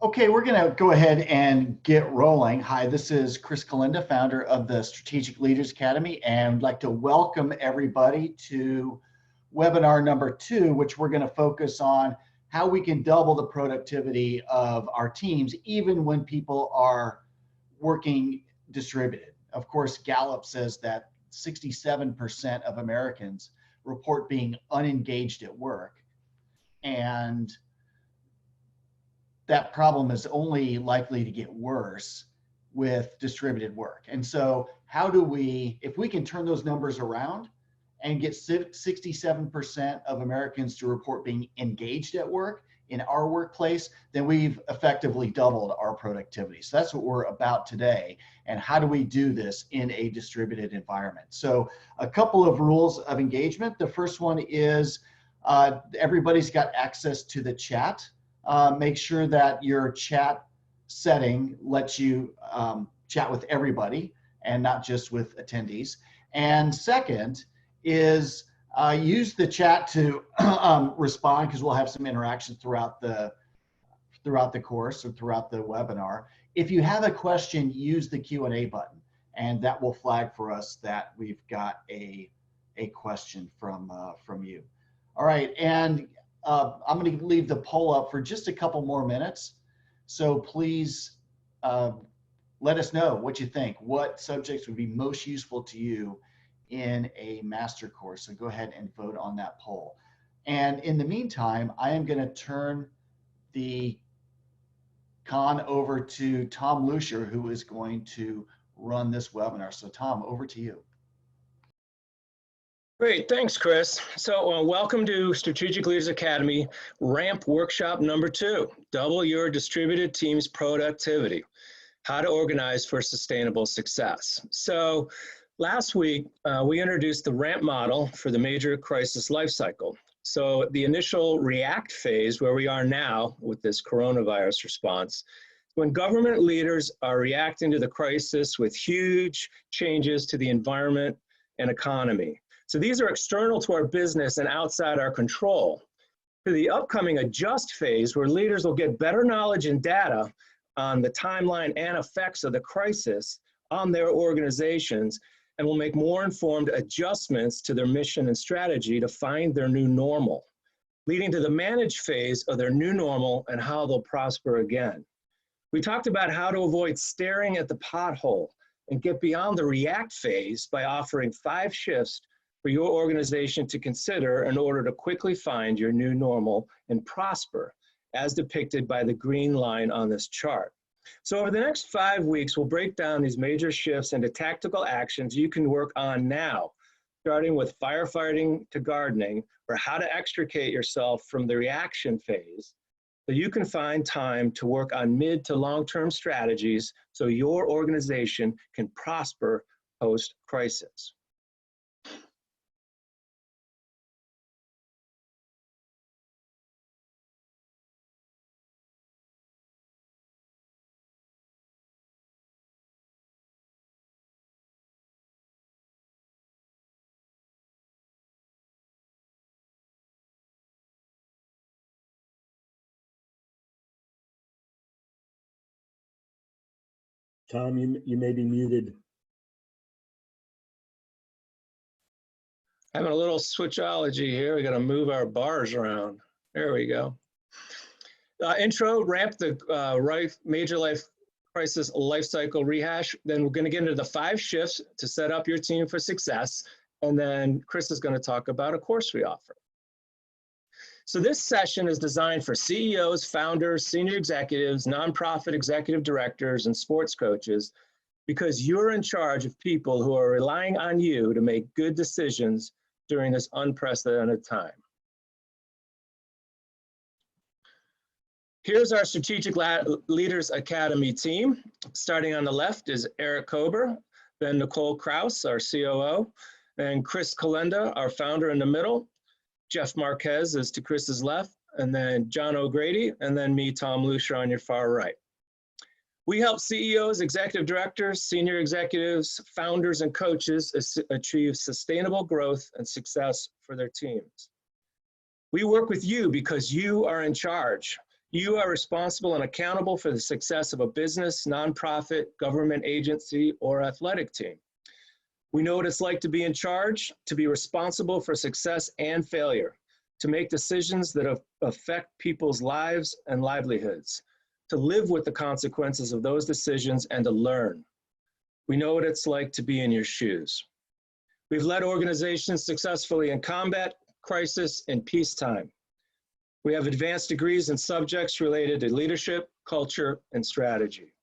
Okay, we're going to go ahead and get rolling. Hi, this is Chris Kalinda, founder of the Strategic Leaders Academy, and I'd like to welcome everybody to webinar number 2, which we're going to focus on how we can double the productivity of our teams, even when people are working distributed. Of course, Gallup says that 67% of Americans report being unengaged at work, and that problem is only likely to get worse with distributed work. And so how do we, if we can turn those numbers around and get 67% of Americans to report being engaged at work in our workplace, then we've effectively doubled our productivity. So that's what we're about today. And how do we do this in a distributed environment? So a couple of rules of engagement. The first one is everybody's got access to the chat. Make sure that your chat setting lets you chat with everybody and not just with attendees. And second is use the chat to respond, because we'll have some interaction throughout the course or throughout the webinar. If you have a question, use the Q&A button, and that will flag for us that we've got a question from you. All right, and I'm going to leave the poll up for just a couple more minutes. So please let us know what you think. What subjects would be most useful to you in a master course? So go ahead and vote on that poll. And in the meantime, I am going to turn the con over to Tom Lucier, who is going to run this webinar. So Tom, over to you. Great, thanks, Chris. So welcome to Strategic Leaders Academy RAMP Workshop number 2, Double Your Distributed Team's Productivity, How to Organize for Sustainable Success. So last week, we introduced the RAMP model for the major crisis life cycle. So the initial react phase, where we are now with this coronavirus response, when government leaders are reacting to the crisis with huge changes to the environment and economy. So these are external to our business and outside our control. To the upcoming adjust phase, where leaders will get better knowledge and data on the timeline and effects of the crisis on their organizations, and will make more informed adjustments to their mission and strategy to find their new normal, leading to the manage phase of their new normal and how they'll prosper again. We talked about how to avoid staring at the pothole and get beyond the react phase by offering 5 shifts for your organization to consider in order to quickly find your new normal and prosper, as depicted by the green line on this chart. So over the next 5 weeks, we'll break down these major shifts into tactical actions you can work on now, starting with firefighting to gardening, or how to extricate yourself from the reaction phase, so you can find time to work on mid to long-term strategies so your organization can prosper post-crisis. Tom, you may be muted. Having a little switchology here. We got to move our bars around. There we go. Intro, RAMP, the major life crisis life cycle rehash. Then we're going to get into the 5 shifts to set up your team for success. And then Chris is going to talk about a course we offer. So this session is designed for CEOs, founders, senior executives, nonprofit executive directors, and sports coaches, because you're in charge of people who are relying on you to make good decisions during this unprecedented time. Here's our Strategic Leaders Academy team. Starting on the left is Eric Kober, then Nicole Krause, our COO, and Chris Kalenda, our founder, in the middle. Jeff Marquez is to Chris's left, and then John O'Grady, and then me, Tom Lucier, on your far right. We help CEOs, executive directors, senior executives, founders, and coaches achieve sustainable growth and success for their teams. We work with you because you are in charge. You are responsible and accountable for the success of a business, nonprofit, government agency, or athletic team. We know what it's like to be in charge, to be responsible for success and failure, to make decisions that affect people's lives and livelihoods, to live with the consequences of those decisions and to learn. We know what it's like to be in your shoes. We've led organizations successfully in combat, crisis, and peacetime. We have advanced degrees in subjects related to leadership, culture, and strategy.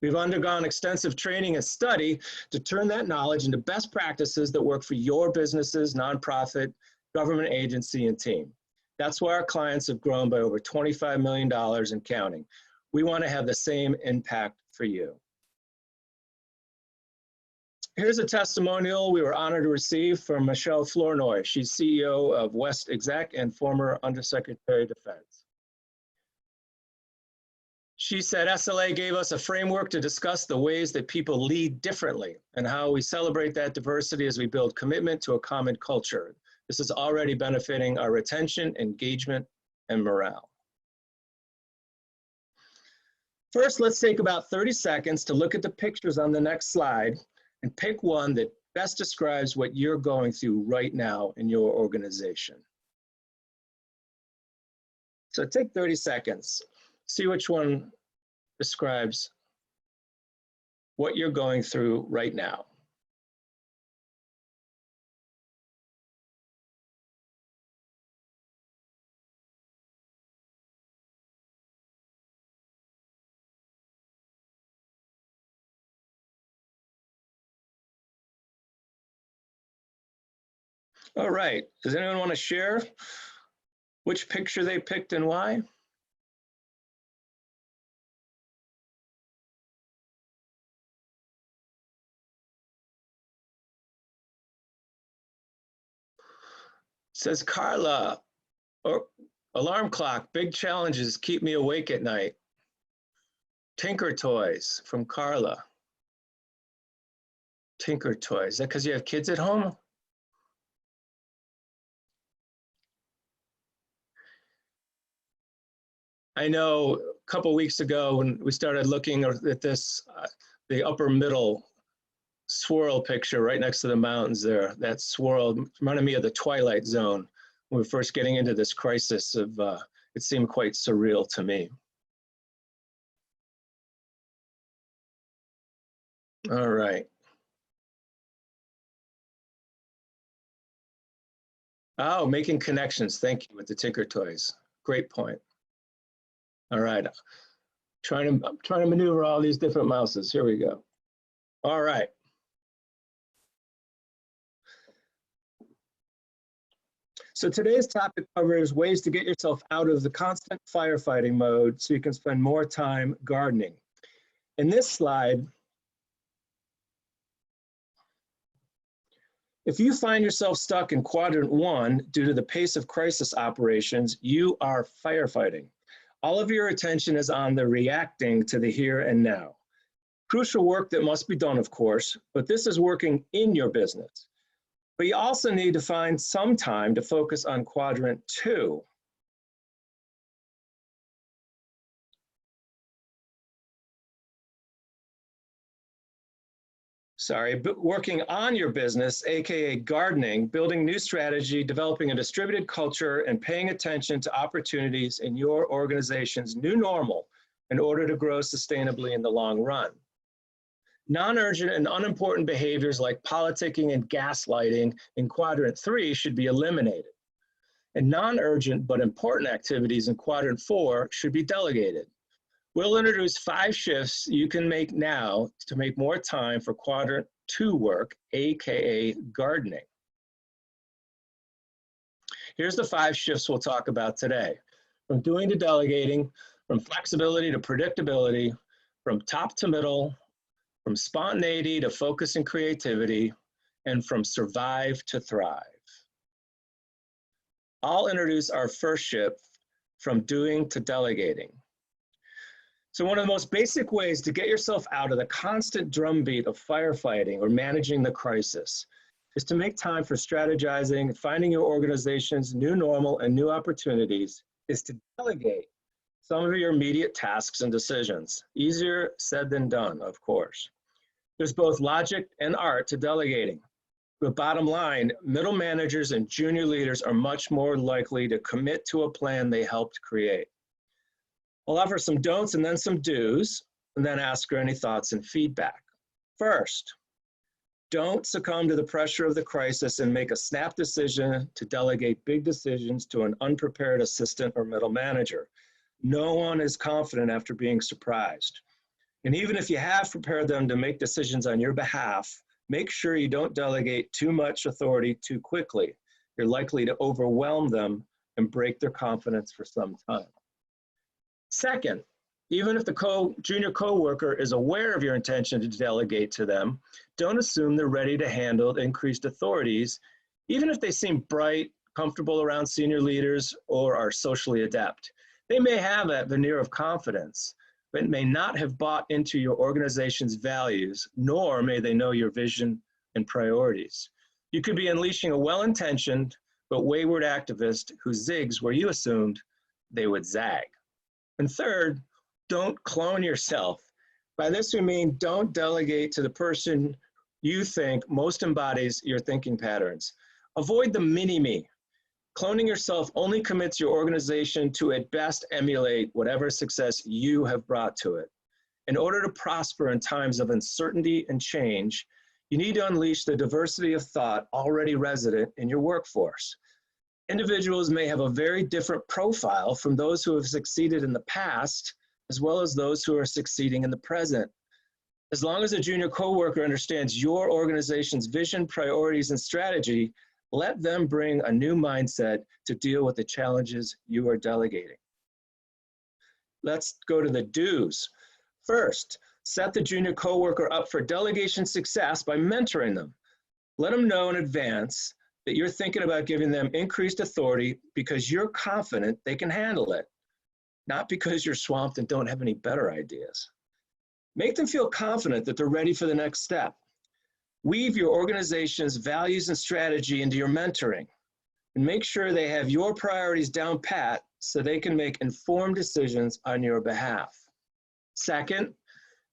We've undergone extensive training and study to turn that knowledge into best practices that work for your businesses, nonprofit, government agency, and team. That's why our clients have grown by over $25 million and counting. We want to have the same impact for you. Here's a testimonial we were honored to receive from Michelle Flournoy. She's CEO of West Exec and former Undersecretary of Defense. She said, SLA gave us a framework to discuss the ways that people lead differently and how we celebrate that diversity as we build commitment to a common culture. This is already benefiting our retention, engagement, and morale. First, let's take about 30 seconds to look at the pictures on the next slide and pick one that best describes what you're going through right now in your organization. So take 30 seconds, see which one describes what you're going through right now. All right, does anyone want to share which picture they picked and why? Says Carla, or alarm clock, big challenges keep me awake at night. Tinker toys from Carla. Tinker toys, is that because you have kids at home? I know a couple weeks ago when we started looking at this, the upper middle swirl picture right next to the mountains there, that swirl reminded me of the Twilight Zone when we were first getting into this crisis of, it seemed quite surreal to me. All right. Oh, making connections, thank you, with the Tinker toys. Great point. All right, I'm trying to maneuver all these different mouses. Here we go. All right. So today's topic covers ways to get yourself out of the constant firefighting mode so you can spend more time gardening. In this slide, if you find yourself stuck in quadrant 1 due to the pace of crisis operations, you are firefighting. All of your attention is on the reacting to the here and now. Crucial work that must be done, of course, but this is working in your business. But you also need to find some time to focus on quadrant 2. But working on your business, AKA gardening, building new strategy, developing a distributed culture, and paying attention to opportunities in your organization's new normal in order to grow sustainably in the long run. Non-urgent and unimportant behaviors like politicking and gaslighting in quadrant 3 should be eliminated. And non-urgent but important activities in quadrant 4 should be delegated. We'll introduce 5 shifts you can make now to make more time for quadrant 2 work, AKA gardening. Here's the 5 shifts we'll talk about today. From doing to delegating, from flexibility to predictability, from top to middle, from spontaneity to focus and creativity, and from survive to thrive. I'll introduce our first shift, from doing to delegating. So one of the most basic ways to get yourself out of the constant drumbeat of firefighting or managing the crisis is to make time for strategizing, finding your organization's new normal and new opportunities, is to delegate some of your immediate tasks and decisions. Easier said than done, of course. There's both logic and art to delegating. But bottom line, middle managers and junior leaders are much more likely to commit to a plan they helped create. I'll offer some don'ts and then some do's, and then ask her any thoughts and feedback. First, don't succumb to the pressure of the crisis and make a snap decision to delegate big decisions to an unprepared assistant or middle manager. No one is confident after being surprised. And even if you have prepared them to make decisions on your behalf, make sure you don't delegate too much authority too quickly. You're likely to overwhelm them and break their confidence for some time. Second, even if the junior coworker is aware of your intention to delegate to them, don't assume they're ready to handle increased authorities, even if they seem bright, comfortable around senior leaders, or are socially adept. They may have that veneer of confidence, but may not have bought into your organization's values, nor may they know your vision and priorities. You could be unleashing a well-intentioned but wayward activist who zigs where you assumed they would zag. And third, don't clone yourself. By this we mean don't delegate to the person you think most embodies your thinking patterns. Avoid the mini-me. Cloning yourself only commits your organization to at best emulate whatever success you have brought to it. In order to prosper in times of uncertainty and change, you need to unleash the diversity of thought already resident in your workforce. Individuals may have a very different profile from those who have succeeded in the past, as well as those who are succeeding in the present. As long as a junior coworker understands your organization's vision, priorities, and strategy, let them bring a new mindset to deal with the challenges you are delegating. Let's go to the do's. First, set the junior coworker up for delegation success by mentoring them. Let them know in advance that you're thinking about giving them increased authority because you're confident they can handle it, not because you're swamped and don't have any better ideas. Make them feel confident that they're ready for the next step. Weave your organization's values and strategy into your mentoring, and make sure they have your priorities down pat so they can make informed decisions on your behalf. Second,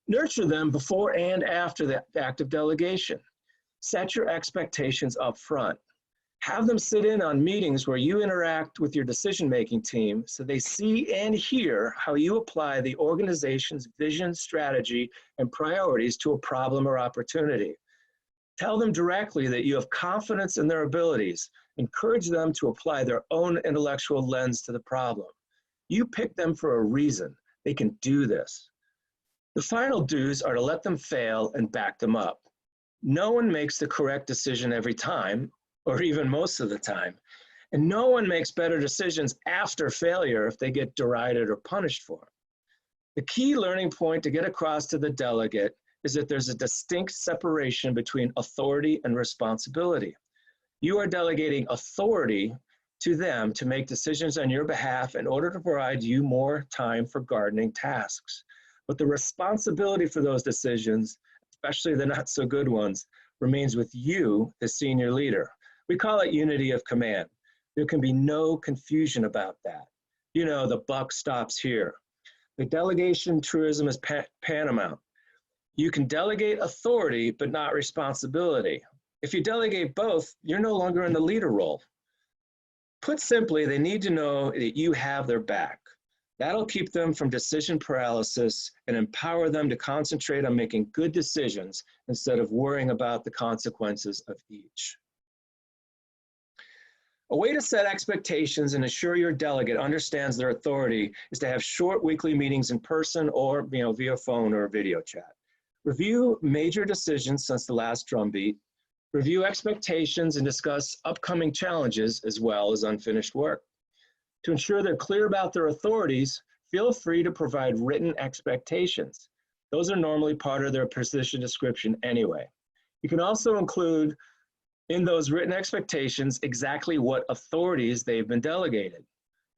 nurture them before and after the act of delegation. Set your expectations up front. Have them sit in on meetings where you interact with your decision-making team so they see and hear how you apply the organization's vision, strategy, and priorities to a problem or opportunity. Tell them directly that you have confidence in their abilities. Encourage them to apply their own intellectual lens to the problem. You picked them for a reason. They can do this. The final do's are to let them fail and back them up. No one makes the correct decision every time, or even most of the time. And no one makes better decisions after failure if they get derided or punished for it. The key learning point to get across to the delegate is that there's a distinct separation between authority and responsibility. You are delegating authority to them to make decisions on your behalf in order to provide you more time for gardening tasks. But the responsibility for those decisions, especially the not so good ones, remains with you, the senior leader. We call it unity of command. There can be no confusion about that. You know, the buck stops here. The delegation truism is paramount. You can delegate authority, but not responsibility. If you delegate both, you're no longer in the leader role. Put simply, they need to know that you have their back. That'll keep them from decision paralysis and empower them to concentrate on making good decisions instead of worrying about the consequences of each. A way to set expectations and assure your delegate understands their authority is to have short weekly meetings in person or via phone or video chat. Review major decisions since the last drumbeat, review expectations, and discuss upcoming challenges as well as unfinished work. To ensure they're clear about their authorities, feel free to provide written expectations. Those are normally part of their position description anyway. You can also include in those written expectations exactly what authorities they've been delegated.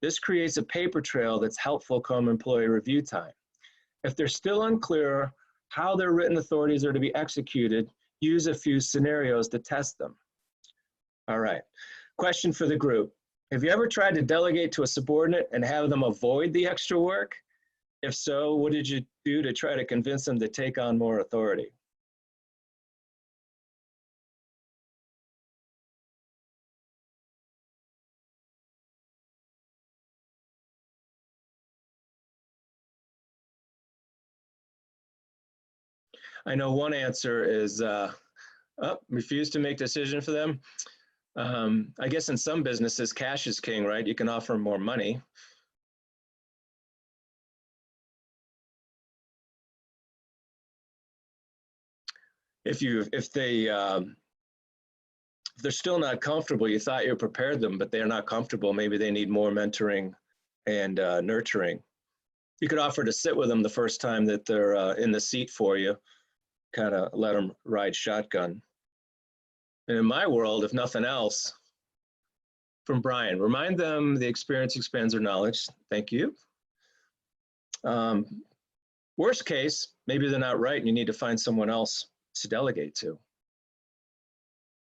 This creates a paper trail that's helpful come employee review time. If they're still unclear how their written authorities are to be executed, use a few scenarios to test them. All right, question for the group. Have you ever tried to delegate to a subordinate and have them avoid the extra work? If so, what did you do to try to convince them to take on more authority? I know one answer is refuse to make decisions for them. I guess in some businesses, cash is king, right? You can offer more money. If they're still not comfortable, you thought you prepared them, but they're not comfortable. Maybe they need more mentoring and nurturing. You could offer to sit with them the first time that they're in the seat for you, kind of let them ride shotgun. And in my world, if nothing else, from Brian, remind them the experience expands their knowledge. Thank you. Worst case, maybe they're not right and you need to find someone else to delegate to.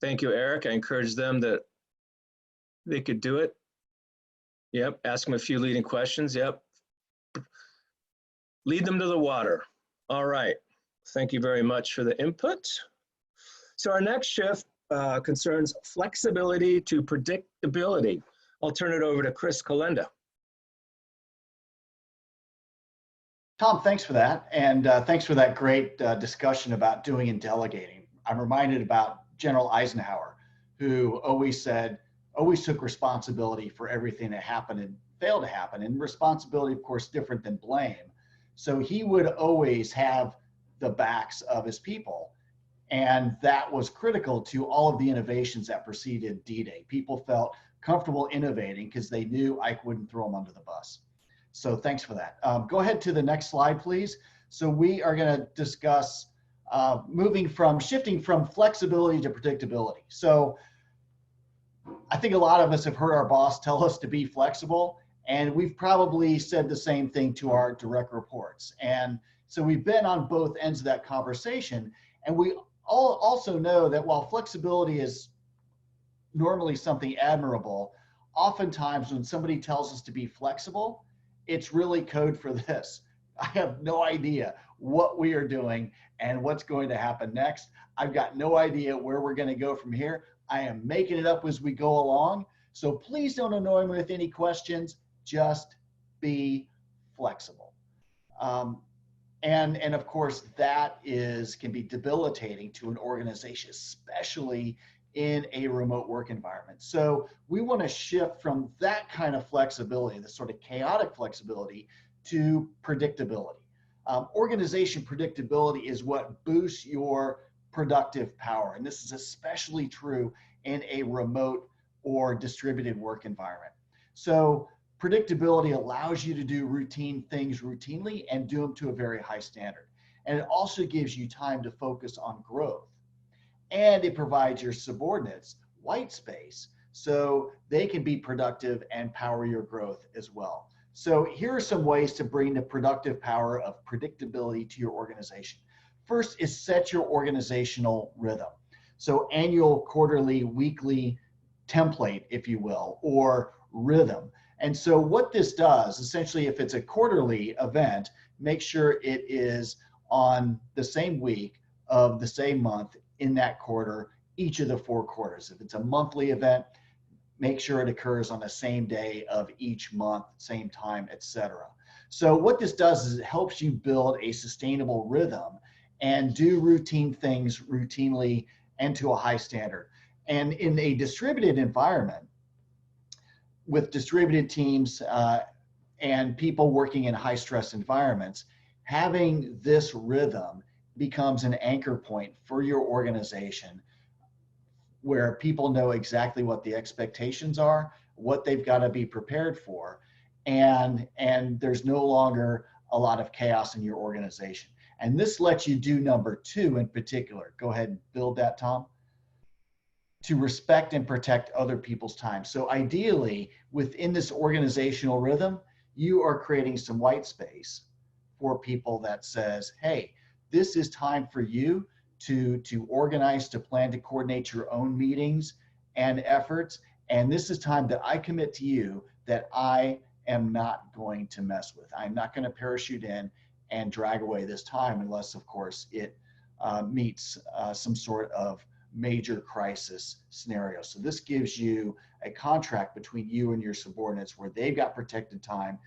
Thank you, Eric. I encourage them that they could do it. Yep, ask them a few leading questions. Yep. Lead them to the water. All right. Thank you very much for the input. So our next shift concerns flexibility to predictability. I'll turn it over to Chris Kalenda. Tom, thanks for that. And thanks for that great discussion about doing and delegating. I'm reminded about General Eisenhower, who always took responsibility for everything that happened and failed to happen. And responsibility, of course, different than blame. So he would always have the backs of his people. And that was critical to all of the innovations that preceded D-Day. People felt comfortable innovating because they knew Ike wouldn't throw them under the bus. So thanks for that. Go ahead to the next slide, please. So we are going to discuss shifting from flexibility to predictability. So I think a lot of us have heard our boss tell us to be flexible, and we've probably said the same thing to our direct reports. And so we've been on both ends of that conversation. And we all also know that while flexibility is normally something admirable, oftentimes when somebody tells us to be flexible, it's really code for this. I have no idea what we are doing and what's going to happen next. I've got no idea where we're going to go from here. I am making it up as we go along. So please don't annoy me with any questions. Just be flexible. And of course, that can be debilitating to an organization, especially in a remote work environment. So we want to shift from that kind of flexibility, the sort of chaotic flexibility, to predictability. Organization predictability is what boosts your productive power. And this is especially true in a remote or distributed work environment. So predictability allows you to do routine things routinely and do them to a very high standard. And it also gives you time to focus on growth. And it provides your subordinates white space so they can be productive and power your growth as well. So here are some ways to bring the productive power of predictability to your organization. First is set your organizational rhythm. So annual, quarterly, weekly template, if you will, or rhythm. And so what this does, essentially, if it's a quarterly event, make sure it is on the same week of the same month in that quarter, each of the 4 quarters. If it's a monthly event, make sure it occurs on the same day of each month, same time, etc. So what this does is it helps you build a sustainable rhythm and do routine things routinely and to a high standard. And in a distributed environment, with distributed teams and people working in high stress environments, having this rhythm becomes an anchor point for your organization where people know exactly what the expectations are, what they've got to be prepared for, and there's no longer a lot of chaos in your organization. And this lets you do number 2 in particular. Go ahead and build that, Tom. To respect and protect other people's time. So ideally, within this organizational rhythm, you are creating some white space for people that says, hey, this is time for you to organize, to plan, to coordinate your own meetings and efforts, And this is time that I commit to you that I am not going to mess with. I'm not going to parachute in and drag away this time unless, of course, it meets some sort of major crisis scenario. So this gives you a contract between you and your subordinates where they've got protected time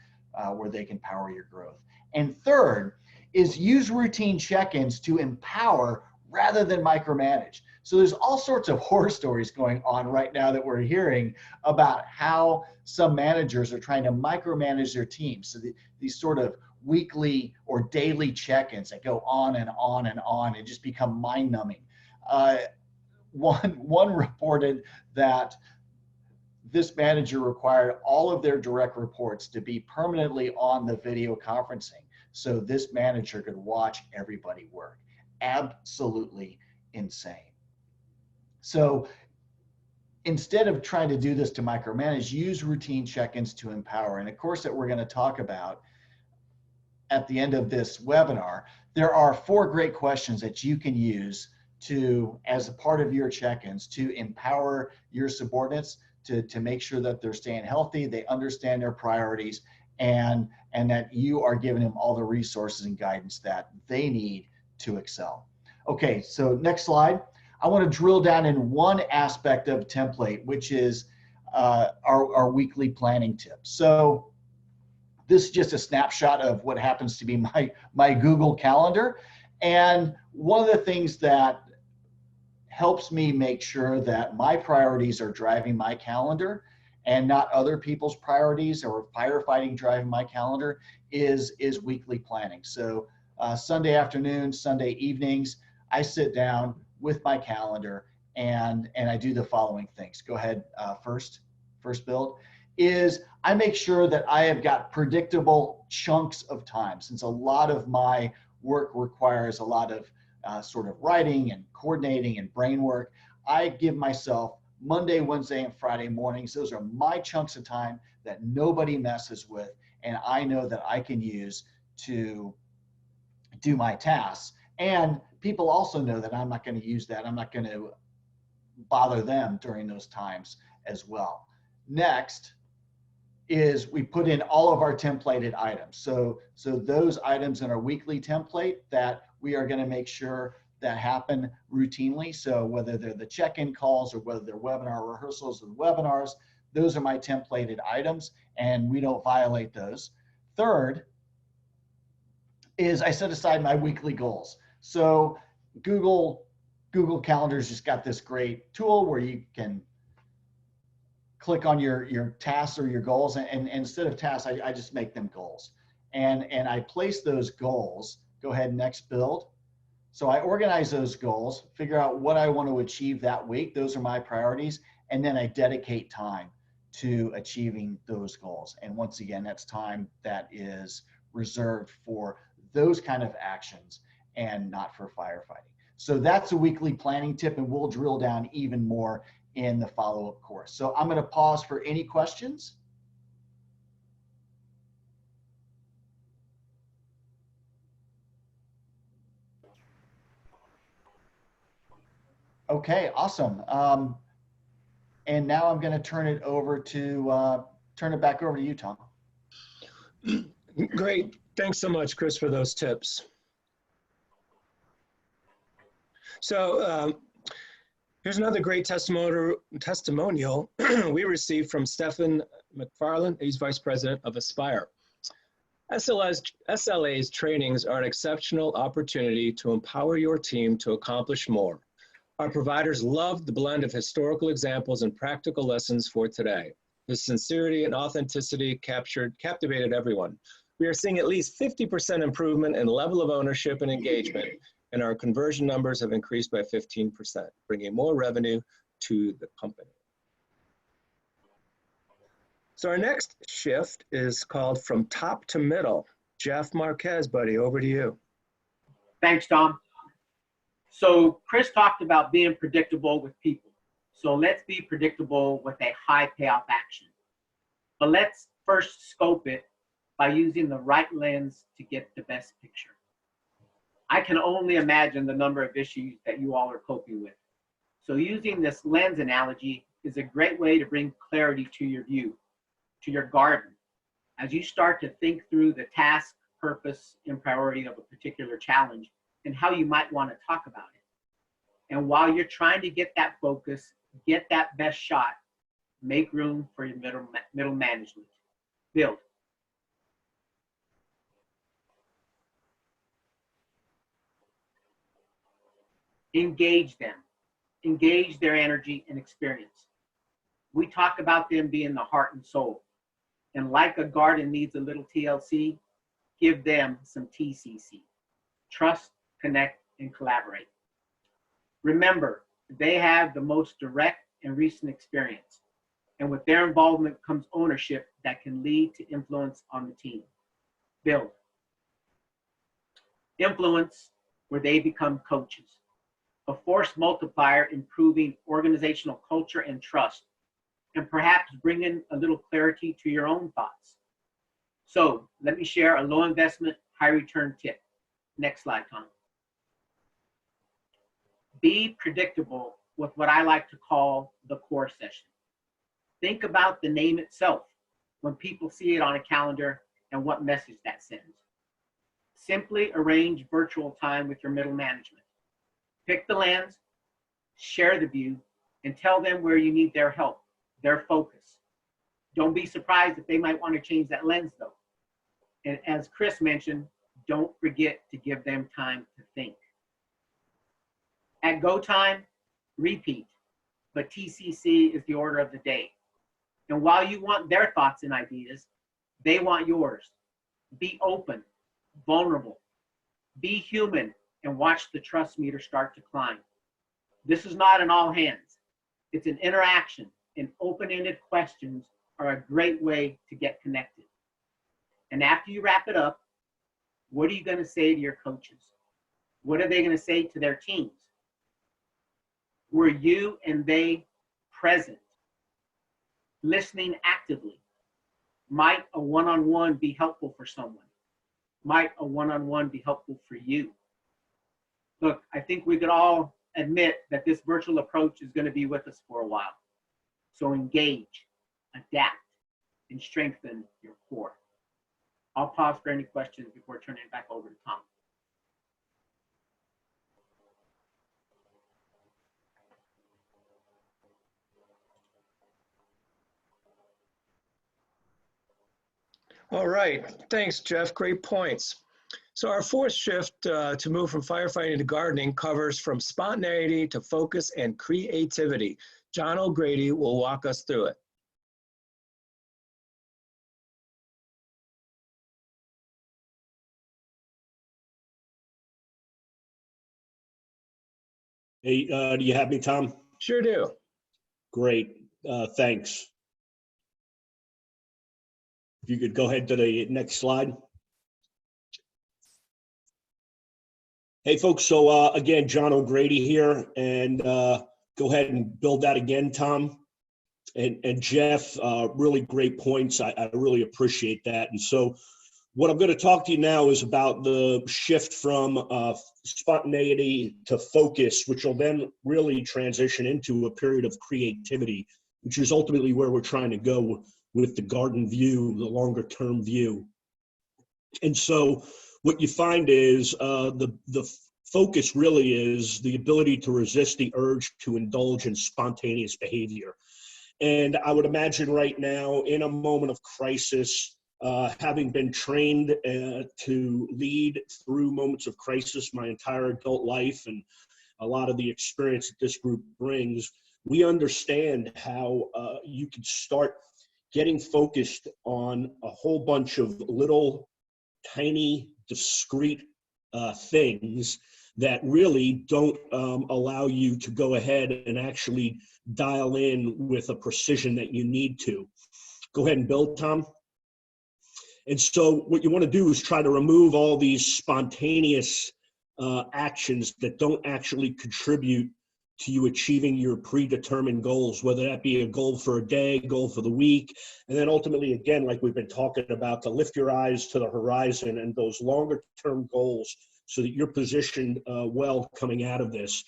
where they can power your growth. And third is use routine check-ins to empower rather than micromanage. So there's all sorts of horror stories going on right now that we're hearing about how some managers are trying to micromanage their teams. So these sort of weekly or daily check-ins that go on and on and on and just become mind-numbing. One reported that this manager required all of their direct reports to be permanently on the video conferencing so this manager could watch everybody work. Absolutely insane. So instead of trying to do this to micromanage, use routine check-ins to empower. And of course that we're going to talk about at the end of this webinar, there are 4 great questions that you can use to, as a part of your check-ins, to empower your subordinates to make sure that they're staying healthy, they understand their priorities, and that you are giving them all the resources and guidance that they need to excel. Okay, so next slide. I want to drill down in one aspect of template, which is our weekly planning tips. So this is just a snapshot of what happens to be my Google Calendar. And one of the things that helps me make sure that my priorities are driving my calendar and not other people's priorities or firefighting driving my calendar is weekly planning. So Sunday afternoons, Sunday evenings, I sit down with my calendar and I do the following things. Go ahead, first build is I make sure that I have got predictable chunks of time, since a lot of my work requires a lot of sort of writing and coordinating and brain work. I give myself Monday, Wednesday, and Friday mornings. Those are my chunks of time that nobody messes with, and I know that I can use to do my tasks. And people also know that I'm not going to use that. I'm not going to bother them during those times as well. Next is we put in all of our templated items. So those items in our weekly template that we are going to make sure that happen routinely. So whether they're the check-in calls or whether they're webinar rehearsals or webinars, those are my templated items and we don't violate those. Third is I set aside my weekly goals. So Google Calendar's just got this great tool where you can click on your tasks or your goals, and instead of tasks, I just make them goals. And I place those goals. Go ahead, next build. So I organize those goals, figure out what I want to achieve that week. Those are my priorities. And then I dedicate time to achieving those goals. And once again, that's time that is reserved for those kind of actions and not for firefighting. So that's a weekly planning tip, and we'll drill down even more in the follow-up course. So I'm going to pause for any questions. Okay, awesome. And now I'm going to turn it back over to you, Tom. Great. Thanks so much, Chris, for those tips. So here's another great testimonial we received from Stephen McFarland. He's Vice President of Aspire. SLA's trainings are an exceptional opportunity to empower your team to accomplish more. Our providers loved the blend of historical examples and practical lessons for today. The sincerity and authenticity captivated everyone. We are seeing at least 50% improvement in level of ownership and engagement, and our conversion numbers have increased by 15%, bringing more revenue to the company. So our next shift is called From Top to Middle. Jeff Marquez, buddy, over to you. Thanks, Tom. So Chris talked about being predictable with people. So let's be predictable with a high payoff action. But let's first scope it by using the right lens to get the best picture. I can only imagine the number of issues that you all are coping with. So using this lens analogy, is a great way to bring clarity to your view, to your garden. As you start to think through the task, purpose, and priority of a particular challenge and how you might want to talk about it. And while you're trying to get that focus, get that best shot, make room for your middle management. Build. Engage them. Engage their energy and experience. We talk about them being the heart and soul. And like a garden needs a little TLC, give them some TCC. Trust, connect, and collaborate. Remember, they have the most direct and recent experience. And with their involvement comes ownership that can lead to influence on the team. Build. Influence, where they become coaches. A force multiplier, improving organizational culture and trust, and perhaps bringing a little clarity to your own thoughts. So let me share a low investment, high return tip. Next slide, Tom. Be predictable with what I like to call the core session. Think about the name itself when people see it on a calendar and what message that sends. Simply arrange virtual time with your middle management. Pick the lens, share the view, and tell them where you need their help, their focus. Don't be surprised if they might want to change that lens though. And as Chris mentioned, don't forget to give them time to think. At go time, repeat, but TCC is the order of the day. And while you want their thoughts and ideas, they want yours. Be open, vulnerable, be human, and watch the trust meter start to climb. This is not an all hands. It's an interaction, and open-ended questions are a great way to get connected. And after you wrap it up, what are you going to say to your coaches? What are they going to say to their teams? Were you and they present? Listening actively? Might a one-on-one be helpful for someone? Might a one-on-one be helpful for you? Look, I think we could all admit that this virtual approach is going to be with us for a while. So engage, adapt, and strengthen your core. I'll pause for any questions before turning it back over to Tom. All right, thanks, Jeff. Great points. So our fourth shift to move from firefighting to gardening covers from spontaneity to focus and creativity. John O'Grady will walk us through it. Hey, do you have me, Tom? Sure do. Great, thanks. If you could go ahead to the next slide. Hey folks, so again, John O'Grady here, and go ahead and build that again, Tom. And Jeff, really great points. I really appreciate that. And so what I'm going to talk to you now is about the shift from spontaneity to focus, which will then really transition into a period of creativity, which is ultimately where we're trying to go with the garden view, the longer term view. And so what you find is the focus really is the ability to resist the urge to indulge in spontaneous behavior. And I would imagine right now, in a moment of crisis, having been trained to lead through moments of crisis my entire adult life and a lot of the experience that this group brings, we understand how you can start getting focused on a whole bunch of little tiny discrete things that really don't allow you to go ahead and actually dial in with a precision that you need to. Go ahead and build, Tom. And so what you want to do is try to remove all these spontaneous actions that don't actually contribute to you achieving your predetermined goals, whether that be a goal for a day, goal for the week, and then ultimately, again, like we've been talking about, to lift your eyes to the horizon and those longer term goals so that you're positioned well coming out of this.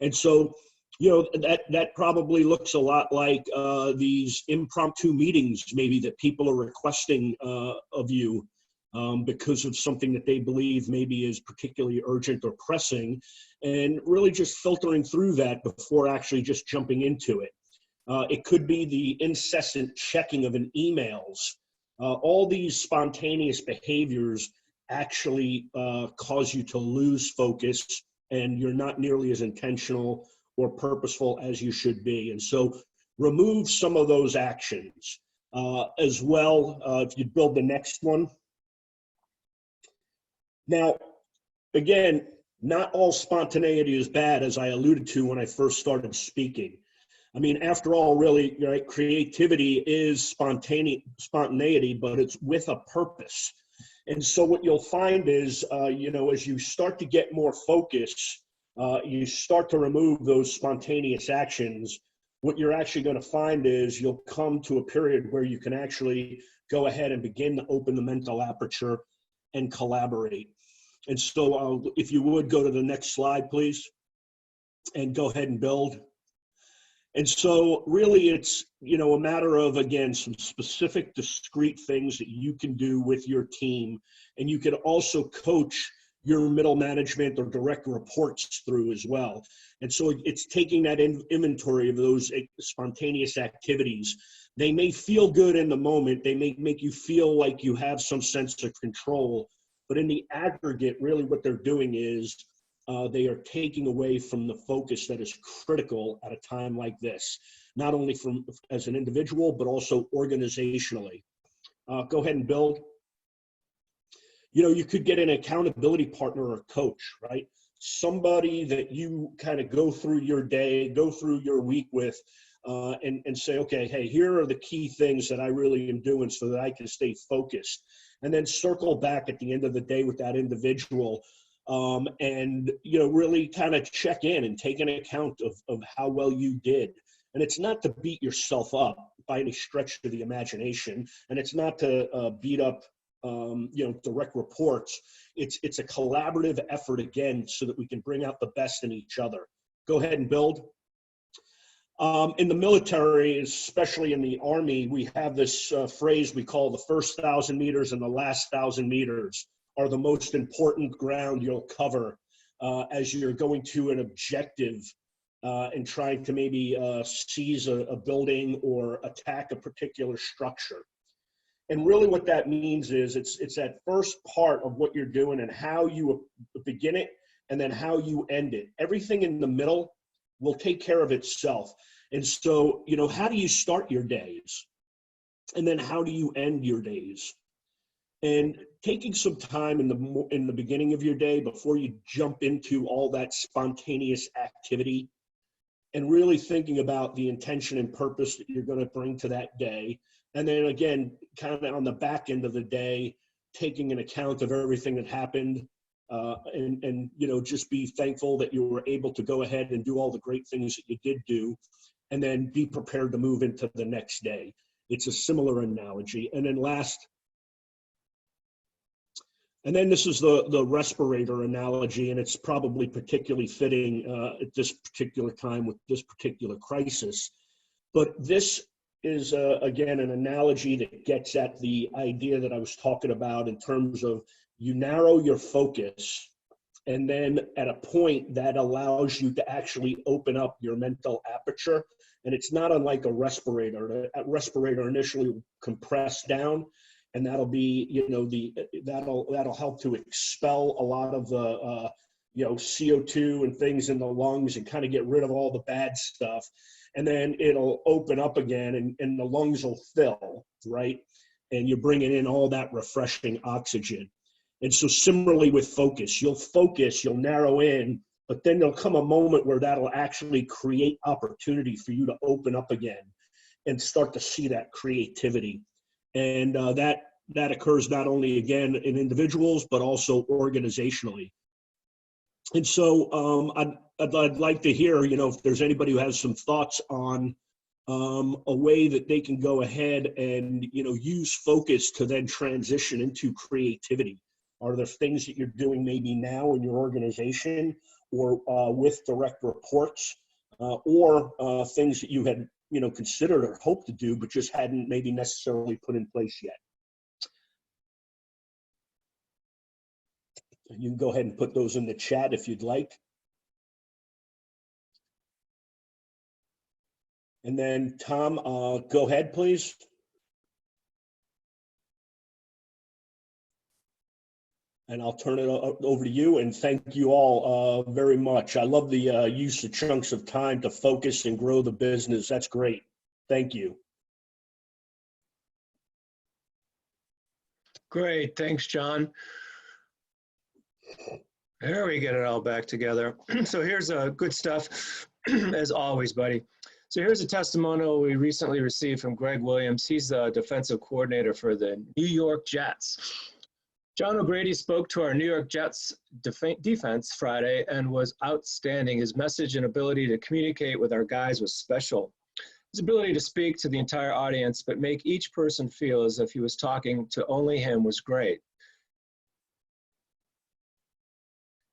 And so You know, that probably looks a lot like these impromptu meetings maybe that people are requesting of you because of something that they believe maybe is particularly urgent or pressing, and really just filtering through that before actually just jumping into it. It could be the incessant checking of an emails. All these spontaneous behaviors actually cause you to lose focus, and you're not nearly as intentional or purposeful as you should be. And so remove some of those actions. As well, if you build the next one. Now, again, not all spontaneity is bad, as I alluded to when I first started speaking. I mean, after all, really, right, creativity is spontaneity, but it's with a purpose. And so what you'll find is, you know, as you start to get more focus, you start to remove those spontaneous actions. What you're actually going to find is you'll come to a period where you can actually go ahead and begin to open the mental aperture and collaborate. And so if you would go to the next slide, please, and go ahead and build. And so really it's, you know, a matter of, again, some specific discrete things that you can do with your team. And you can also coach your middle management or direct reports through as well. And so it's taking that inventory of those spontaneous activities. They may feel good in the moment. They may make you feel like you have some sense of control, but in the aggregate, really what they're doing is they are taking away from the focus that is critical at a time like this, not only from as an individual, but also organizationally. Go ahead and build. You know, you could get an accountability partner or coach, right? Somebody that you kind of go through your day, go through your week with, and say, okay, hey, here are the key things that I really am doing so that I can stay focused. And then circle back at the end of the day with that individual and, you know, really kind of check in and take an account of how well you did. And it's not to beat yourself up by any stretch of the imagination. And it's not to beat up, you know, direct reports. It's a collaborative effort, again, so that we can bring out the best in each other. Go ahead and build. In the military, especially in the Army, we have this phrase we call the first 1,000 meters and the last 1,000 meters are the most important ground you'll cover as you're going to an objective and trying to maybe seize a building or attack a particular structure. And really what that means is it's that first part of what you're doing and how you begin it and then how you end it. Everything in the middle will take care of itself. And so, you know, how do you start your days? And then how do you end your days? And taking some time in the beginning of your day before you jump into all that spontaneous activity and really thinking about the intention and purpose that you're going to bring to that day. And then again, kind of on the back end of the day, taking an account of everything that happened and you know, just be thankful that you were able to go ahead and do all the great things that you did do, and then be prepared to move into the next day. It's a similar analogy. And then last, and then this is the respirator analogy, and it's probably particularly fitting at this particular time with this particular crisis. But this is, again, an analogy that gets at the idea that I was talking about in terms of you narrow your focus, and then at a point that allows you to actually open up your mental aperture. And it's not unlike a respirator. A respirator initially will compress down, and that'll be, you know, that'll help to expel a lot of the you know, CO2 and things in the lungs and kind of get rid of all the bad stuff. And then it'll open up again, and the lungs will fill, right? And you're bringing in all that refreshing oxygen. And so similarly with focus, you'll narrow in, but then there'll come a moment where that'll actually create opportunity for you to open up again and start to see that creativity. And that occurs not only, again, in individuals, but also organizationally. And so I'd like to hear, you know, if there's anybody who has some thoughts on a way that they can go ahead and, you know, use focus to then transition into creativity. Are there things that you're doing maybe now in your organization or with direct reports or things that you had, considered or hoped to do, but just hadn't maybe necessarily put in place yet. You can go ahead and put those in the chat if you'd like. And then Tom, go ahead, please. And I'll turn it over to you, and thank you all very much. I love the use of chunks of time to focus and grow the business. That's great. Thank you. Great, thanks, John. There we get it all back together. So here's good stuff, as always, buddy. So here's a testimonial we recently received from Greg Williams. He's the defensive coordinator for the New York Jets. John O'Grady spoke to our New York Jets defense Friday and was outstanding. His message and ability to communicate with our guys was special. His ability to speak to the entire audience but make each person feel as if he was talking to only him was great.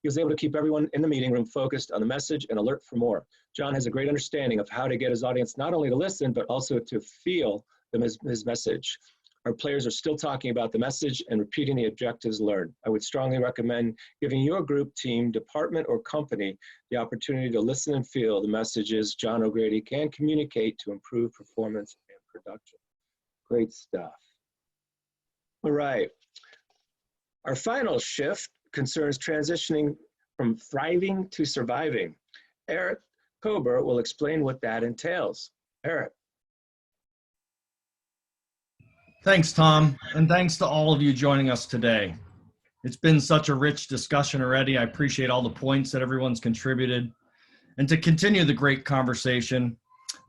He was able to keep everyone in the meeting room focused on the message and alert for more. John has a great understanding of how to get his audience not only to listen, but also to feel his message. Our players are still talking about the message and repeating the objectives learned. I would strongly recommend giving your group, team, department, or company the opportunity to listen and feel the messages John O'Grady can communicate to improve performance and production. Great stuff. All right. Our final shift concerns transitioning from thriving to surviving. Eric Kober will explain what that entails. Eric. Thanks, Tom, and thanks to all of you joining us today. It's been such a rich discussion already. I appreciate all the points that everyone's contributed. And to continue the great conversation,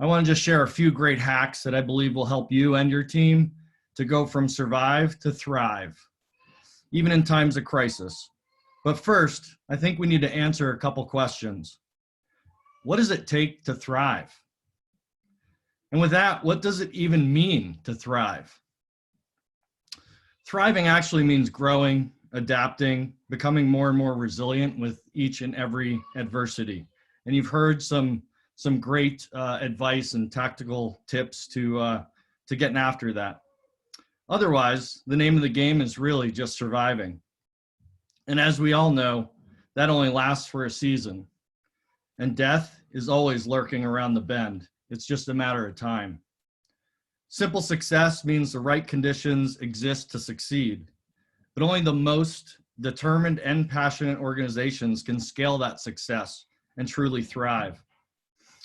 I want to just share a few great hacks that I believe will help you and your team to go from survive to thrive, even in times of crisis. But first, I think we need to answer a couple questions. What does it take to thrive? And with that, what does it even mean to thrive? Thriving actually means growing, adapting, becoming more and more resilient with each and every adversity. And you've heard some great advice and tactical tips to getting after that. Otherwise, the name of the game is really just surviving. And as we all know, that only lasts for a season. And death is always lurking around the bend. It's just a matter of time. Simple success means the right conditions exist to succeed, but only the most determined and passionate organizations can scale that success and truly thrive.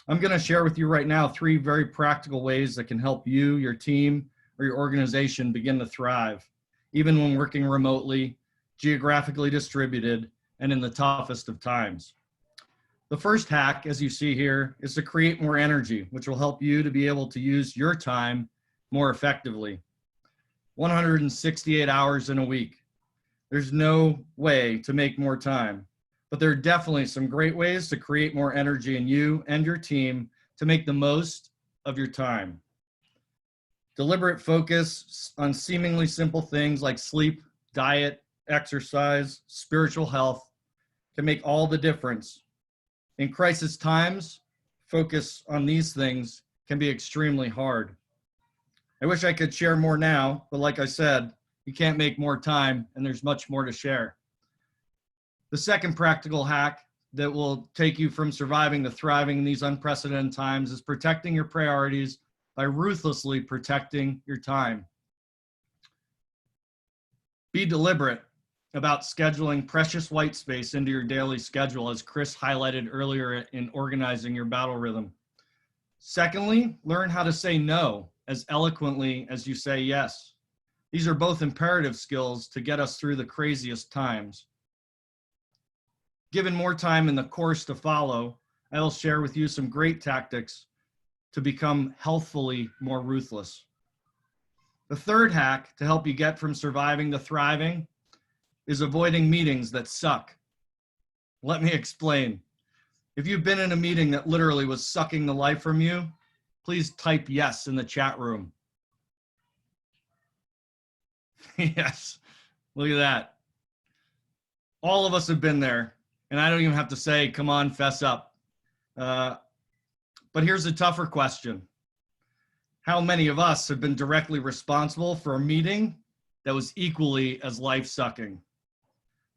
I'm going to share with you right now 3 very practical ways that can help you, your team, or your organization begin to thrive, even when working remotely, geographically distributed, and in the toughest of times. The first hack, as you see here, is to create more energy, which will help you to be able to use your time more effectively. 168 hours in a week. There's no way to make more time, but there are definitely some great ways to create more energy in you and your team to make the most of your time. Deliberate focus on seemingly simple things like sleep, diet, exercise, spiritual health can make all the difference. In crisis times, focus on these things can be extremely hard. I wish I could share more now, but like I said, you can't make more time and there's much more to share. The second practical hack that will take you from surviving to thriving in these unprecedented times is protecting your priorities by ruthlessly protecting your time. Be deliberate about scheduling precious white space into your daily schedule, as Chris highlighted earlier in organizing your battle rhythm. Secondly, learn how to say no as eloquently as you say yes. These are both imperative skills to get us through the craziest times. Given more time in the course to follow, I will share with you some great tactics to become healthfully more ruthless. The third hack to help you get from surviving to thriving is avoiding meetings that suck. Let me explain. If you've been in a meeting that literally was sucking the life from you, please type yes in the chat room. Yes, look at that. All of us have been there, and I don't even have to say, come on, fess up. But here's a tougher question. How many of us have been directly responsible for a meeting that was equally as life-sucking?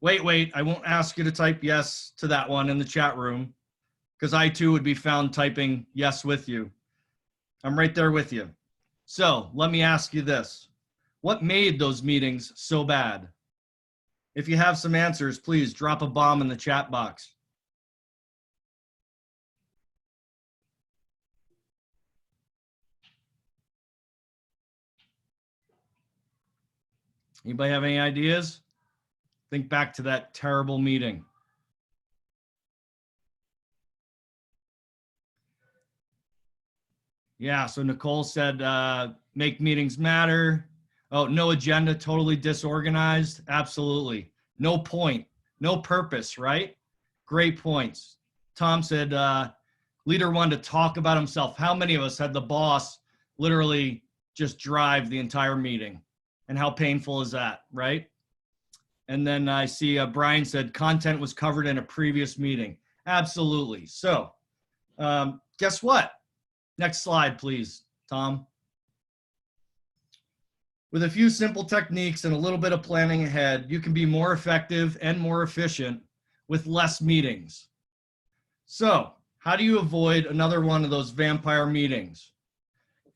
Wait, I won't ask you to type yes to that one in the chat room, because I too would be found typing yes with you. I'm right there with you. So let me ask you this. What made those meetings so bad? If you have some answers, please drop a bomb in the chat box. Anybody have any ideas? Think back to that terrible meeting. Yeah, so Nicole said, make meetings matter. Oh, no agenda, totally disorganized. Absolutely. No point, no purpose, right? Great points. Tom said, leader wanted to talk about himself. How many of us had the boss literally just drive the entire meeting? And how painful is that, right? And then I see Brian said content was covered in a previous meeting. Absolutely. So guess what? Next slide, please, Tom. With a few simple techniques and a little bit of planning ahead, you can be more effective and more efficient with less meetings. So how do you avoid another one of those vampire meetings?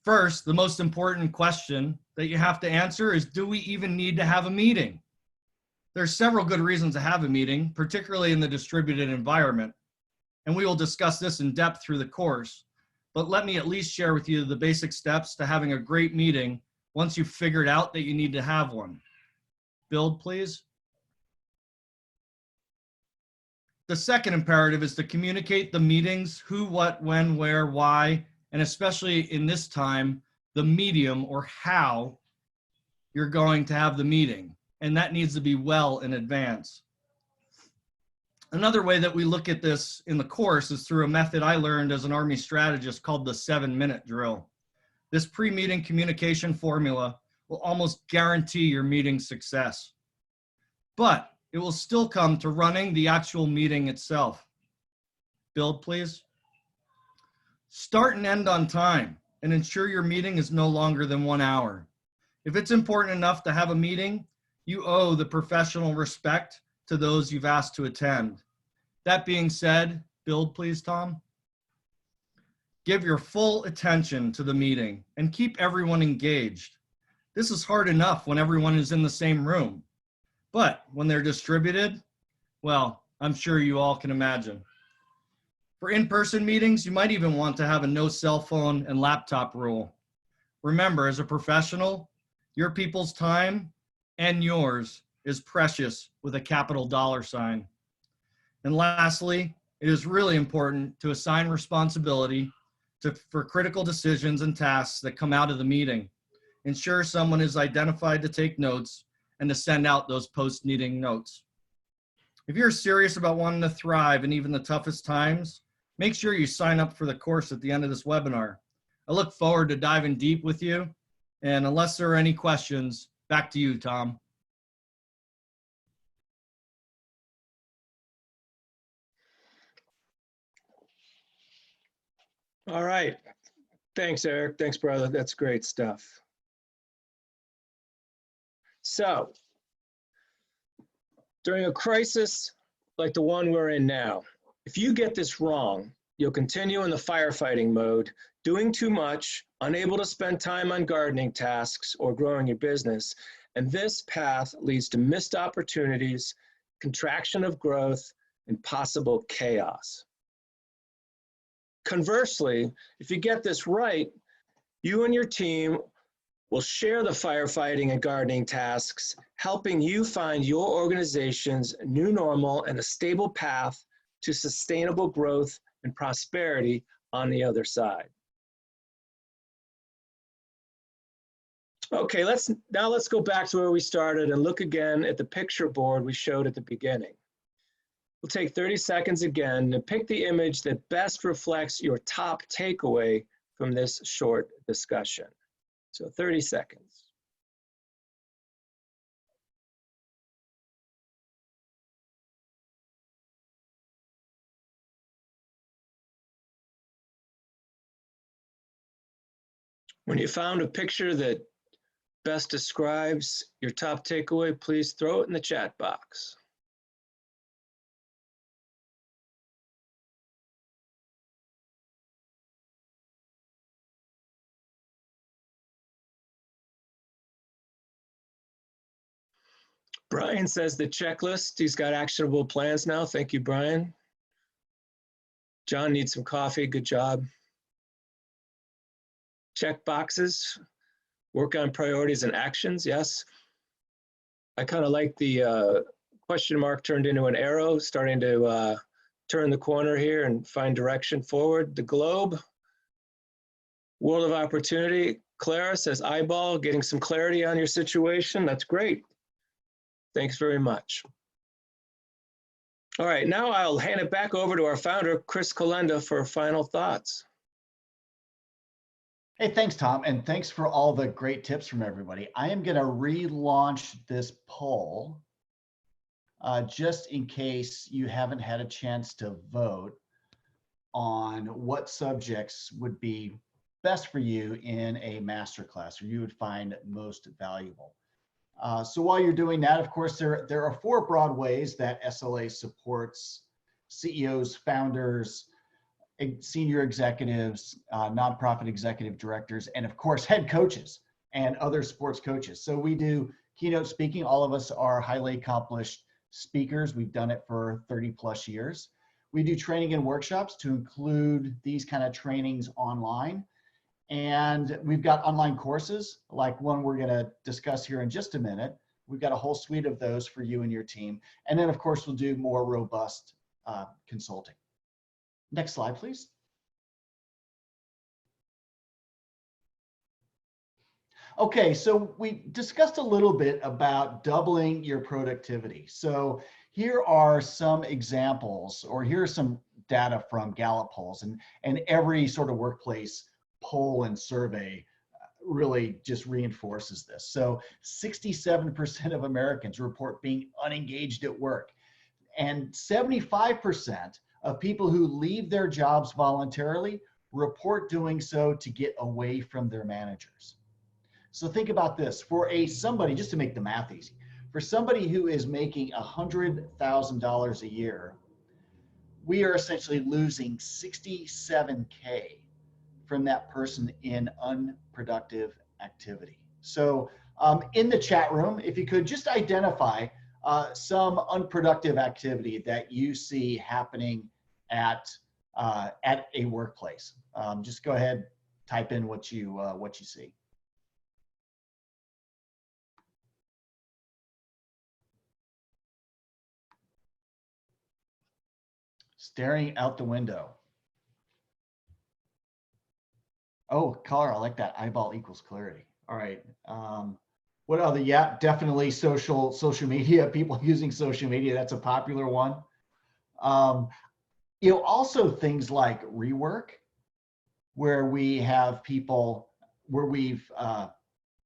First, the most important question that you have to answer is, do we even need to have a meeting? There's several good reasons to have a meeting, particularly in the distributed environment. And we will discuss this in depth through the course, but let me at least share with you the basic steps to having a great meeting once you've figured out that you need to have one. Build, please. The second imperative is to communicate the meetings, who, what, when, where, why, and especially in this time, the medium or how you're going to have the meeting. And that needs to be well in advance. Another way that we look at this in the course is through a method I learned as an Army strategist called the 7-minute drill. This pre-meeting communication formula will almost guarantee your meeting success, but it will still come to running the actual meeting itself. Build, please. Start and end on time and ensure your meeting is no longer than 1 hour. If it's important enough to have a meeting, you owe the professional respect to those you've asked to attend. That being said, build, please, Tom. Give your full attention to the meeting and keep everyone engaged. This is hard enough when everyone is in the same room, but when they're distributed, well, I'm sure you all can imagine. For in-person meetings, you might even want to have a no cell phone and laptop rule. Remember, as a professional, your people's time and yours is precious with a capital dollar sign. And lastly, it is really important to assign responsibility for critical decisions and tasks that come out of the meeting. Ensure someone is identified to take notes and to send out those post-meeting notes. If you're serious about wanting to thrive in even the toughest times, make sure you sign up for the course at the end of this webinar. I look forward to diving deep with you. And unless there are any questions, back to you, Tom. All right. Thanks, Eric. Thanks, brother. That's great stuff. So, during a crisis like the one we're in now, if you get this wrong, you'll continue in the firefighting mode, doing too much, unable to spend time on gardening tasks or growing your business. And this path leads to missed opportunities, contraction of growth, and possible chaos. Conversely, if you get this right, you and your team will share the firefighting and gardening tasks, helping you find your organization's new normal and a stable path to sustainable growth and prosperity on the other side. Okay, let's go back to where we started and look again at the picture board we showed at the beginning. We'll take 30 seconds again to pick the image that best reflects your top takeaway from this short discussion. So 30 seconds. When you found a picture that best describes your top takeaway, please throw it in the chat box. Brian says the checklist, he's got actionable plans now. Thank you, Brian. John needs some coffee, good job. Check boxes, work on priorities and actions, yes. I kind of like the question mark turned into an arrow, starting to turn the corner here and find direction forward. The globe, world of opportunity. Clara says eyeball, getting some clarity on your situation. That's great. Thanks very much. All right, now I'll hand it back over to our founder, Chris Kolenda, for final thoughts. Hey, thanks, Tom, and thanks for all the great tips from everybody. I am going to relaunch this poll just in case you haven't had a chance to vote on what subjects would be best for you in a masterclass or you would find most valuable. So while you're doing that, of course, there are 4 broad ways that SLA supports CEOs, founders, senior executives, nonprofit executive directors, and of course, head coaches and other sports coaches. So we do keynote speaking. All of us are highly accomplished speakers. We've done it for 30 plus years. We do training and workshops to include these kind of trainings online. And we've got online courses like one we're going to discuss here in just a minute. We've got a whole suite of those for you and your team. And then, of course, we'll do more robust consulting. Next slide, please. Okay, so we discussed a little bit about doubling your productivity. So here are some examples, or here's some data from Gallup polls, and every sort of workplace poll and survey really just reinforces this. So 67% of Americans report being unengaged at work, and 75% of people who leave their jobs voluntarily report doing so to get away from their managers. So think about this. For somebody, just to make the math easy, for somebody who is making $100,000 a year, we are essentially losing $67K from that person in unproductive activity. So in the chat room, if you could just identify some unproductive activity that you see happening at a workplace. Just go ahead, type in what you see. Staring out the window. Oh, Carl, I like that. Eyeball equals clarity. All right. What other? Yeah, definitely social media. People using social media. That's a popular one. Also things like rework, where we have people where we've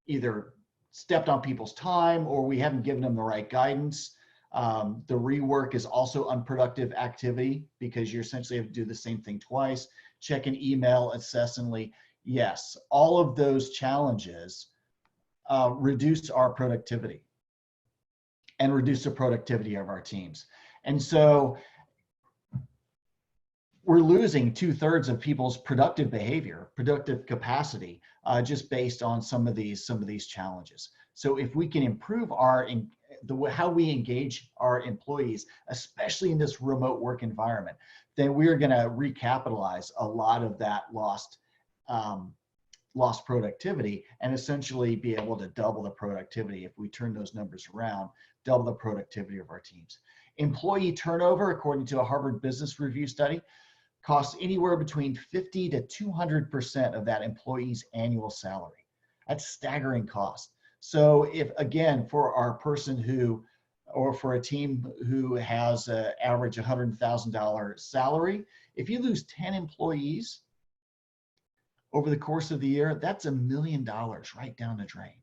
either stepped on people's time or we haven't given them the right guidance. The rework is also unproductive activity because you essentially have to do the same thing twice. Check an email incessantly. Yes, all of those challenges reduce our productivity and reduce the productivity of our teams. And so we're losing 2/3 of people's productive behavior, productive capacity, just based on some of these challenges. So if we can improve how we engage our employees, especially in this remote work environment, then we're going to recapitalize a lot of that lost productivity and essentially be able to double the productivity if we turn those numbers around, double the productivity of our teams. Employee turnover, according to a Harvard Business Review study, costs anywhere between 50 to 200% of that employee's annual salary. That's staggering cost. So if, again, for our person or for a team who has an average $100,000 salary, if you lose 10 employees over the course of the year, that's $1 million right down the drain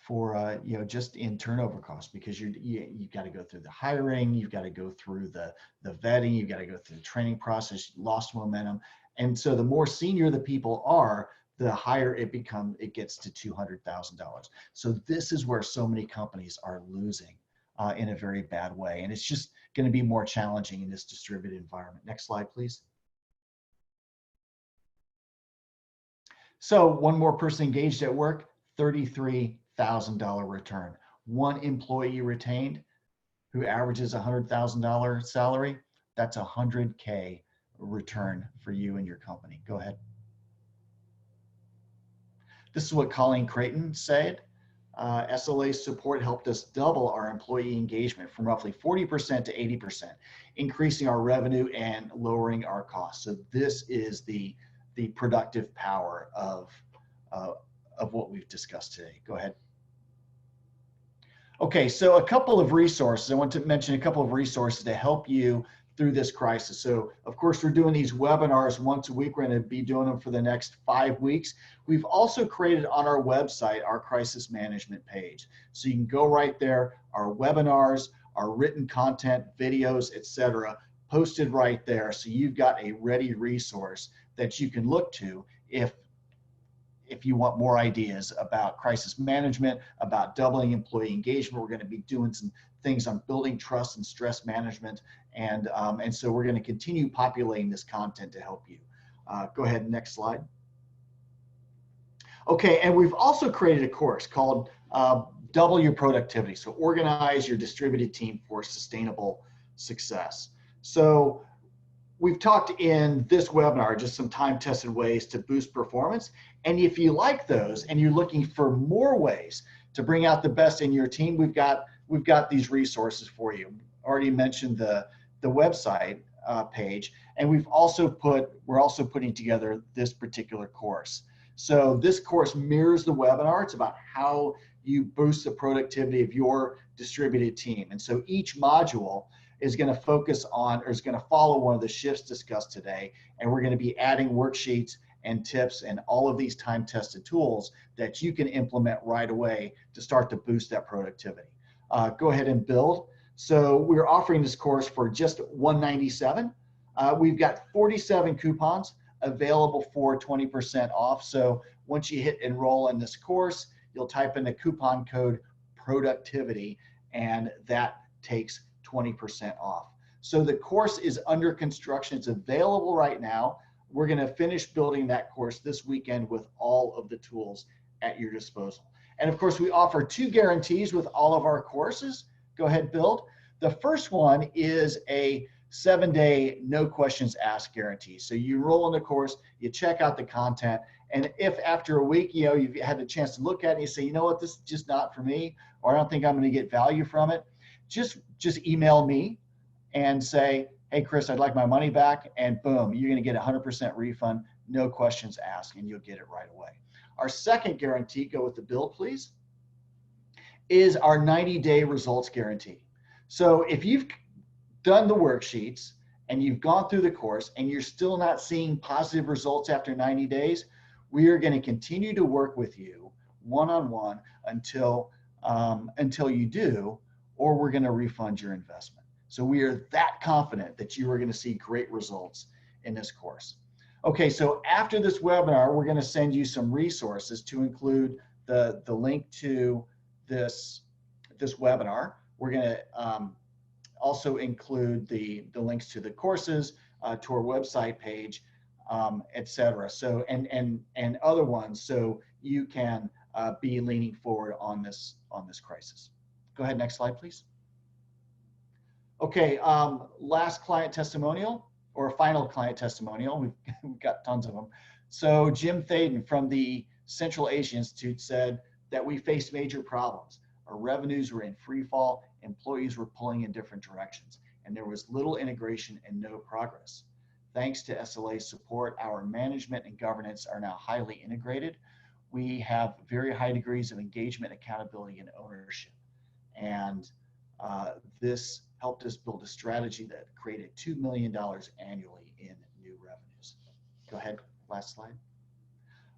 for just in turnover costs, because you've got to go through the hiring, you've got to go through the vetting, you've got to go through the training process, lost momentum. And so the more senior the people are, the higher it gets to $200,000. So this is where so many companies are losing in a very bad way. And it's just going to be more challenging in this distributed environment. Next slide, please. So one more person engaged at work, $33,000 return. One employee retained who averages $100,000 salary, that's $100K return for you and your company. Go ahead. This is what Colleen Creighton said. SLA support helped us double our employee engagement from roughly 40% to 80%, increasing our revenue and lowering our costs. So this is the productive power of what we've discussed today. Go ahead. Okay, so a couple of resources. I want to mention a couple of resources to help you through this crisis. So of course, we're doing these webinars once a week. We're going to be doing them for the next 5 weeks. We've also created on our website our crisis management page. So you can go right there, our webinars, our written content, videos, etc., posted right there. So you've got a ready resource that you can look to if you want more ideas about crisis management, about doubling employee engagement. We're going to be doing some things on building trust and stress management. And so we're going to continue populating this content to help you. Go ahead, next slide. Okay, and we've also created a course called Double Your Productivity. So organize your distributed team for sustainable success. So we've talked in this webinar, just some time-tested ways to boost performance. And if you like those and you're looking for more ways to bring out the best in your team, we've got these resources for you. Already mentioned the website page, and we're also putting together this particular course. So this course mirrors the webinar. It's about how you boost the productivity of your distributed team. And so each module is going to focus on, or is going to follow one of the shifts discussed today. And we're going to be adding worksheets and tips and all of these time-tested tools that you can implement right away to start to boost that productivity. Go ahead and build. So we're offering this course for just $197. We've got 47 coupons available for 20% off. So once you hit enroll in this course, you'll type in the coupon code productivity, and that takes 20% off. So the course is under construction. It's available right now. We're going to finish building that course this weekend with all of the tools at your disposal. And of course, we offer 2 guarantees with all of our courses. Go ahead, build. The first one is a 7-day, no questions asked guarantee. So you enroll in the course, you check out the content, and if after a week, you've had a chance to look at it and you say, you know what, this is just not for me, or I don't think I'm going to get value from it, just email me and say, hey, Chris, I'd like my money back, and boom, you're going to get 100% refund, no questions asked, and you'll get it right away. Our second guarantee, go with the build, please, is our 90-day results guarantee. So if you've done the worksheets and you've gone through the course and you're still not seeing positive results after 90 days, we are going to continue to work with you one-on-one until you do, or we're going to refund your investment. So we are that confident that you are going to see great results in this course. Okay, so after this webinar, we're going to send you some resources to include the link to this webinar. We're going to also include the links to the courses, to our website page, etc. So and other ones, so you can be leaning forward on this crisis. Go ahead, next slide, please. Okay, last client testimonial, or final client testimonial. We've got tons of them. So Jim Thaden from the Central Asia Institute said that we faced major problems. Our revenues were in free fall, employees were pulling in different directions, and there was little integration and no progress. Thanks to SLA's support, our management and governance are now highly integrated. We have very high degrees of engagement, accountability, and ownership. And this helped us build a strategy that created $2 million annually in new revenues. Go ahead, last slide.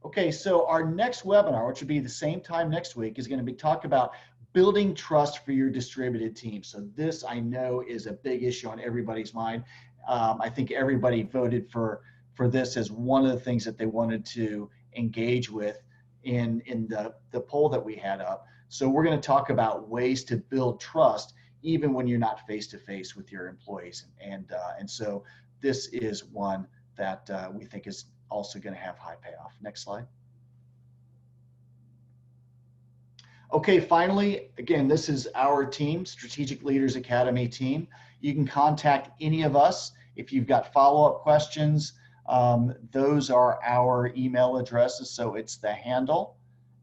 Okay, so our next webinar, which will be the same time next week, is going to be talk about building trust for your distributed team. So this, I know, is a big issue on everybody's mind. I think everybody voted for this as one of the things that they wanted to engage with in the poll that we had up. So we're going to talk about ways to build trust even when you're not face to face with your employees. And so this is one that we think is also going to have high payoff. Next slide. Okay, finally, again, this is our team, Strategic Leaders Academy team. You can contact any of us if you've got follow-up questions. Those are our email addresses. So it's the handle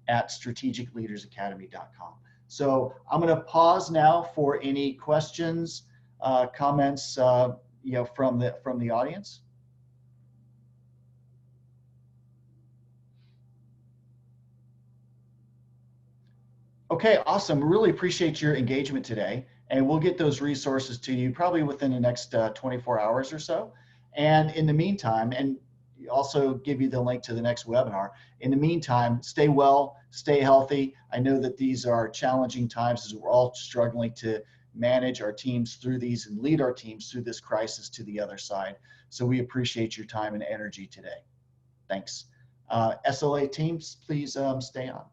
at strategicleadersacademy.com. So I'm going to pause now for any questions, comments, from the audience. Okay, awesome. Really appreciate your engagement today, and we'll get those resources to you probably within the next 24 hours or so. And in the meantime, and also give you the link to the next webinar. In the meantime, stay well, stay healthy. I know that these are challenging times as we're all struggling to manage our teams through these and lead our teams through this crisis to the other side. So we appreciate your time and energy today. Thanks. SLA teams, please stay on.